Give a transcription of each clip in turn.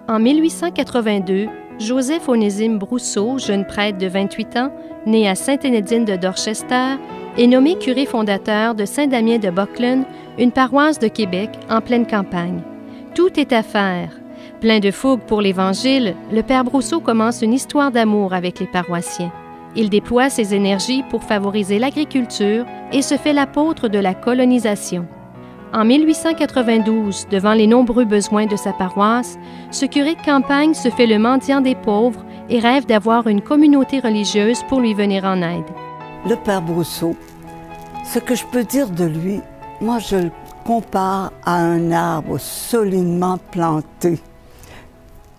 En 1882, Joseph-Onésime Brousseau, jeune prêtre de 28 ans, né à Sainte-Énédine de Dorchester, est nommé curé fondateur de Saint-Damien de Buckland, une paroisse de Québec en pleine campagne. Tout est à faire. Plein de fougue pour l'Évangile, le père Brousseau commence une histoire d'amour avec les paroissiens. Il déploie ses énergies pour favoriser l'agriculture et se fait l'apôtre de la colonisation. En 1892, devant les nombreux besoins de sa paroisse, ce curé de campagne se fait le mendiant des pauvres et rêve d'avoir une communauté religieuse pour lui venir en aide. Le père Brousseau, ce que je peux dire de lui, moi je le compare à un arbre solidement planté,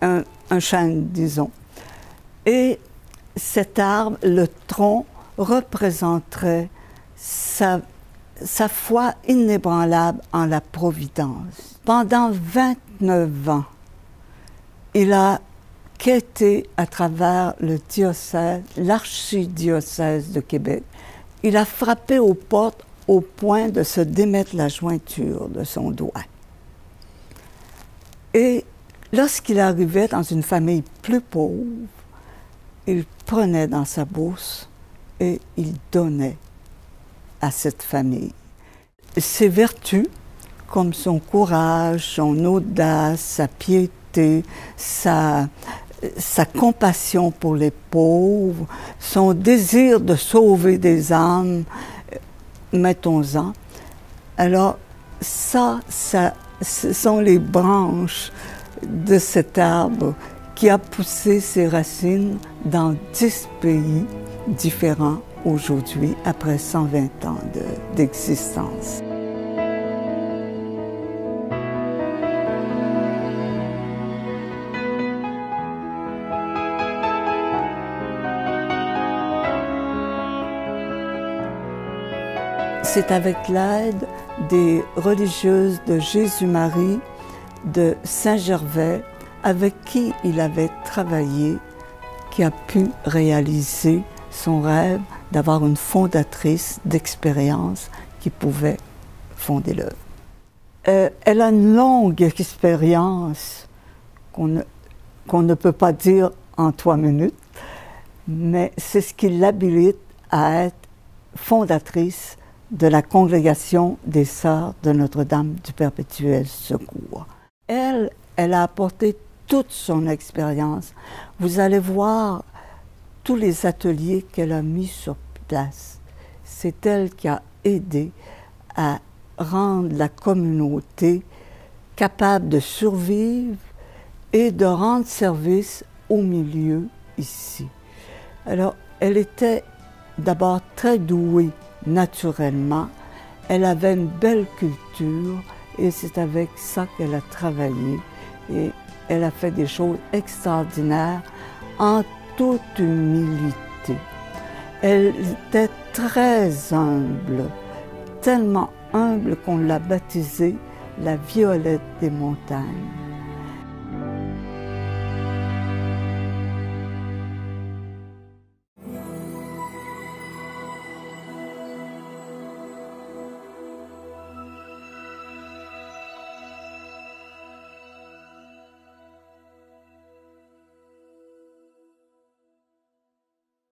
un chêne, disons. Et cet arbre, le tronc, représenterait sa foi inébranlable en la providence. Pendant 29 ans, il a quêté à travers le diocèse, l'archidiocèse de Québec. Il a frappé aux portes au point de se démettre la jointure de son doigt. Et lorsqu'il arrivait dans une famille plus pauvre, il prenait dans sa bourse et il donnait à cette famille. Ses vertus, comme son courage, son audace, sa piété, sa compassion pour les pauvres, son désir de sauver des âmes, mettons-en. Alors, ce sont les branches de cet arbre qui a poussé ses racines dans 10 pays différents aujourd'hui, après 120 ans d'existence. C'est avec l'aide des religieuses de Jésus-Marie, de Saint-Gervais, avec qui il avait travaillé, qui a pu réaliser son rêve d'avoir une fondatrice d'expérience qui pouvait fonder l'œuvre. Elle a une longue expérience qu'on ne peut pas dire en 3 minutes, mais c'est ce qui l'habilite à être fondatrice de la congrégation des Sœurs de Notre-Dame du Perpétuel Secours. Elle a apporté toute son expérience. Vous allez voir tous les ateliers qu'elle a mis sur place. C'est elle qui a aidé à rendre la communauté capable de survivre et de rendre service au milieu ici. Alors, elle était d'abord très douée naturellement. Elle avait une belle culture et c'est avec ça qu'elle a travaillé. Et elle a fait des choses extraordinaires en toute humilité. Elle était très humble, tellement humble qu'on l'a baptisée la Violette des montagnes.